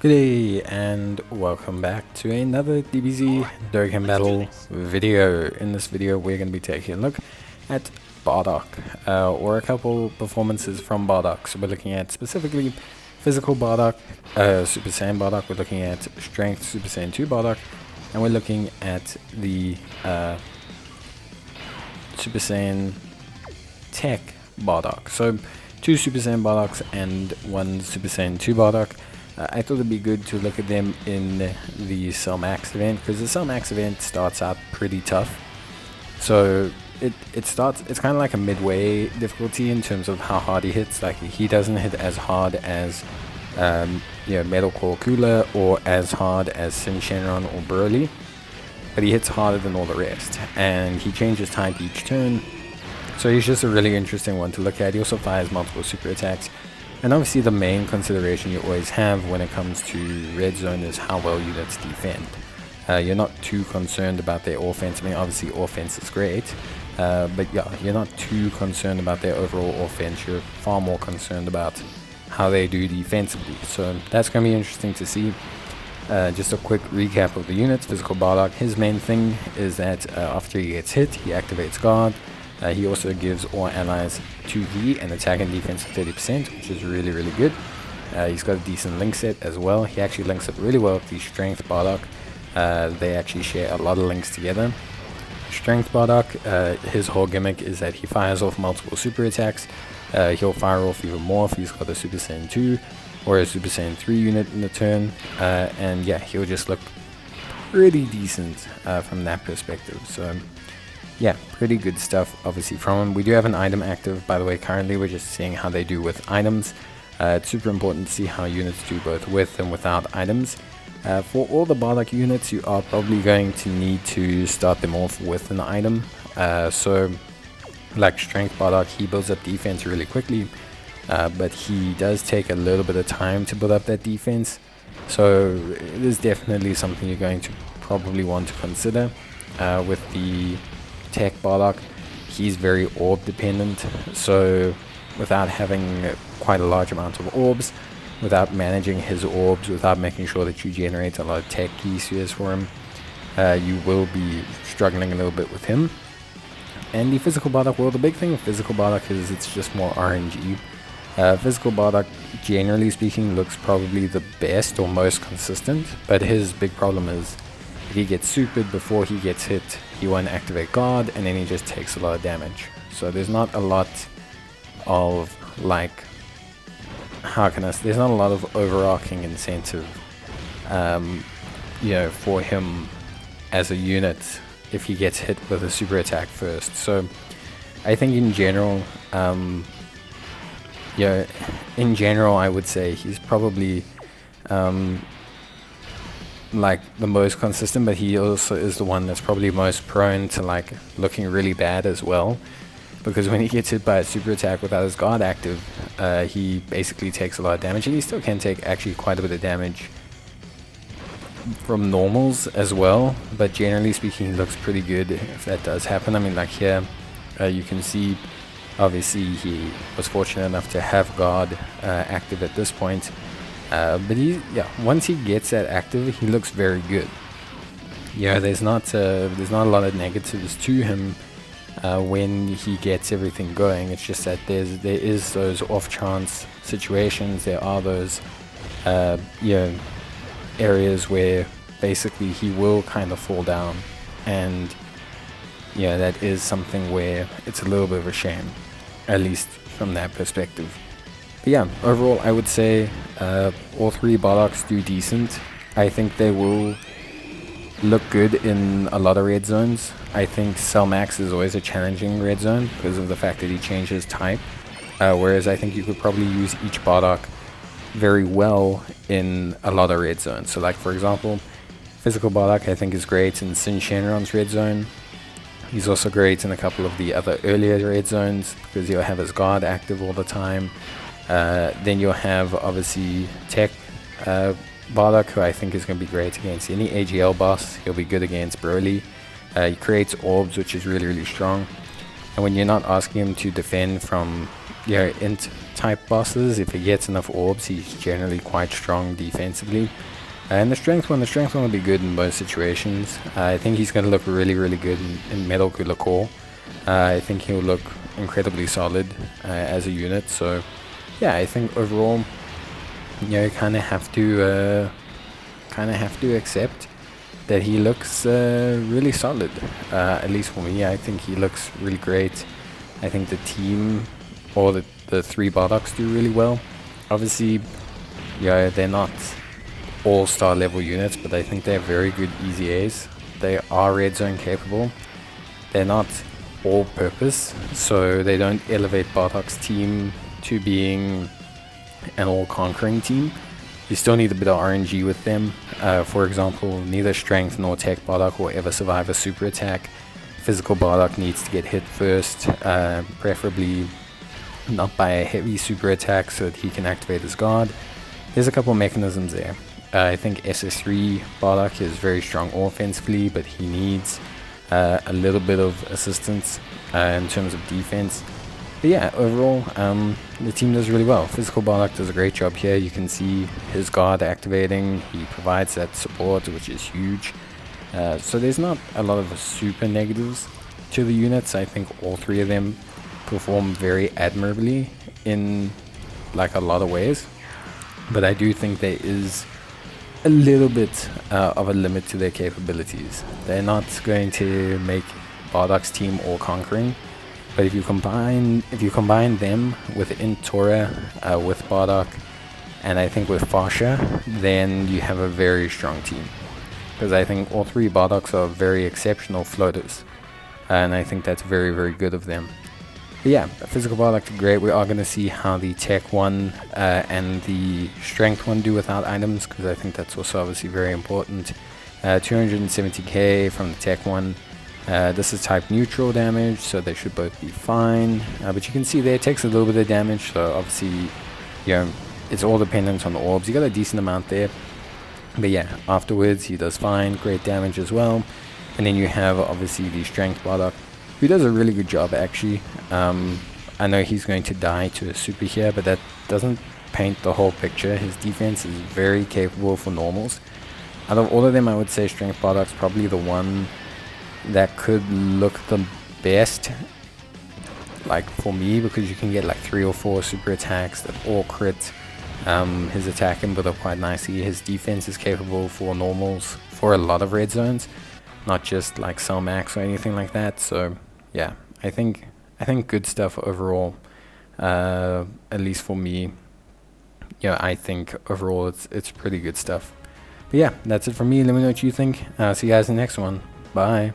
Good day and welcome back to another DBZ Dokkan Battle video. In this video we're going to be taking a look at Bardock, or a couple performances from Bardock. So we're looking at specifically physical Bardock, Super Saiyan Bardock, we're looking at strength Super Saiyan 2 Bardock, and we're looking at the Super Saiyan Tech Bardock. So 2 Super Saiyan Bardocks and 1 Super Saiyan 2 Bardock. I thought it'd be good to look at them in the Cell Max event, because the Cell Max event starts out pretty tough. So it's kind of like a midway difficulty in terms of how hard he hits. Like, he doesn't hit as hard as Metal Core Cooler, or as hard as Shenron or Broly, but he hits harder than all the rest, and he changes type each turn. So he's just a really interesting one to look at. He also fires multiple super attacks. And obviously the main consideration you always have when it comes to Red Zone is how well units defend. You're not too concerned about their offense. I mean, obviously offense is great, but yeah, you're not too concerned about their overall offense. You're far more concerned about how they do defensively. So that's going to be interesting to see. Just a quick recap of the units. Physical Bardock, his main thing is that after he gets hit, he activates Guard. He also gives all allies 2V and attack and defense 30%, which is really, really good. He's got a decent link set as well. He actually links up really well with the Strength Bardock. They actually share a lot of links together. Strength Bardock, his whole gimmick is that he fires off multiple super attacks. He'll fire off even more if he's got a Super Saiyan 2 or a Super Saiyan 3 unit in the turn. And yeah, he'll just look pretty decent from that perspective. So yeah, pretty good stuff obviously from him. We do have an item active, by the way. Currently we're just seeing how they do with items. It's super important to see how units do both with and without items. For all the Bardock units, you are probably going to need to start them off with an item. So like Strength Bardock, he builds up defense really quickly, but he does take a little bit of time to build up that defense. So it is definitely something you're going to probably want to consider. With the Tech Bardock, he's very orb dependent, so without having quite a large amount of orbs, without managing his orbs, without making sure that you generate a lot of tech key spheres for him, you will be struggling a little bit with him. And the Physical Bardock, well, the big thing with Physical Bardock is it's just more RNG. Physical Bardock, generally speaking, looks probably the best or most consistent, but his big problem is if he gets supered before he gets hit, he won't activate Guard, and then he just takes a lot of damage. So there's not a lot of, like, there's not a lot of overarching incentive, for him as a unit if he gets hit with a super attack first. So I think in general, I would say he's probably like the most consistent, but he also is the one that's probably most prone to like looking really bad as well, because when he gets hit by a super attack without his Guard active, he basically takes a lot of damage, and he still can take actually quite a bit of damage from normals as well, but generally speaking he looks pretty good if that does happen. I mean, like here you can see obviously he was fortunate enough to have Guard active at this point. But once he gets that active, he looks very good. Yeah, there's not a lot of negatives to him when he gets everything going. It's just that there is those off chance situations. There are those areas where basically he will kind of fall down, and yeah, that is something where it's a little bit of a shame, at least from that perspective. But yeah, overall I would say all 3 Bardocks do decent. I think they will look good in a lot of red zones. I think Cell Max is always a challenging red zone because of the fact that he changes type, whereas I think you could probably use each Bardock very well in a lot of red zones. So like, for example, Physical Bardock I think is great in Shenron's red zone. He's also great in a couple of the other earlier red zones because he'll have his Guard active all the time. Then you'll have obviously Tech Bardock, who I think is going to be great against any AGL boss. He'll be good against Broly. He creates orbs, which is really, really strong. And when you're not asking him to defend from int type bosses. If he gets enough orbs, he's generally quite strong defensively. And the strength one will be good in both situations. I think he's going to look really, really good in Metal Cooler Core. I think he'll look incredibly solid as a unit. So yeah, I think overall, you kind of have to accept that he looks really solid. At least for me, I think he looks really great. I think the team, or the three Bardocks, do really well. Obviously, they're not all-star level units, but I think they're very good EZAs. They are red zone capable. They're not all-purpose, so they don't elevate Bardock's team to being an all-conquering team. You still need a bit of RNG with them. For example, neither strength nor tech Bardock will ever survive a super attack. Physical Bardock needs to get hit first, preferably not by a heavy super attack so that he can activate his guard. There's a couple mechanisms there. I think SS3 Bardock is very strong offensively, but he needs a little bit of assistance in terms of defense. But yeah, overall, the team does really well. Physical Bardock does a great job here. You can see his guard activating. He provides that support, which is huge. So there's not a lot of super negatives to the units. I think all three of them perform very admirably in like a lot of ways. But I do think there is a little bit of a limit to their capabilities. They're not going to make Bardock's team all conquering, but if you combine them with Intora, with Bardock, and I think with Fasha, then you have a very strong team. Because I think all three Bardocks are very exceptional floaters, and I think that's very, very good of them. But yeah, physical Bardock great. We are going to see how the tech one and the strength one do without items, because I think that's also obviously very important. 270k from the tech one. This is type neutral damage, so they should both be fine. But you can see there it takes a little bit of damage, so obviously, it's all dependent on the orbs. You got a decent amount there. But yeah, afterwards he does fine, great damage as well. And then you have obviously the strength Bardock, who does a really good job actually. I know he's going to die to a super here, but that doesn't paint the whole picture. His defense is very capable for normals. Out of all of them, I would say strength Bardock's probably the one that could look the best, like for me, because you can get like 3 or 4 super attacks that all crit. His attack can build up quite nicely. His defense is capable for normals for a lot of red zones, not just like Cell Max or anything like that. So yeah, I think good stuff overall. At least for me, I think overall it's pretty good stuff. But yeah, that's it from me. Let me know what you think. See you guys in the next one. Bye.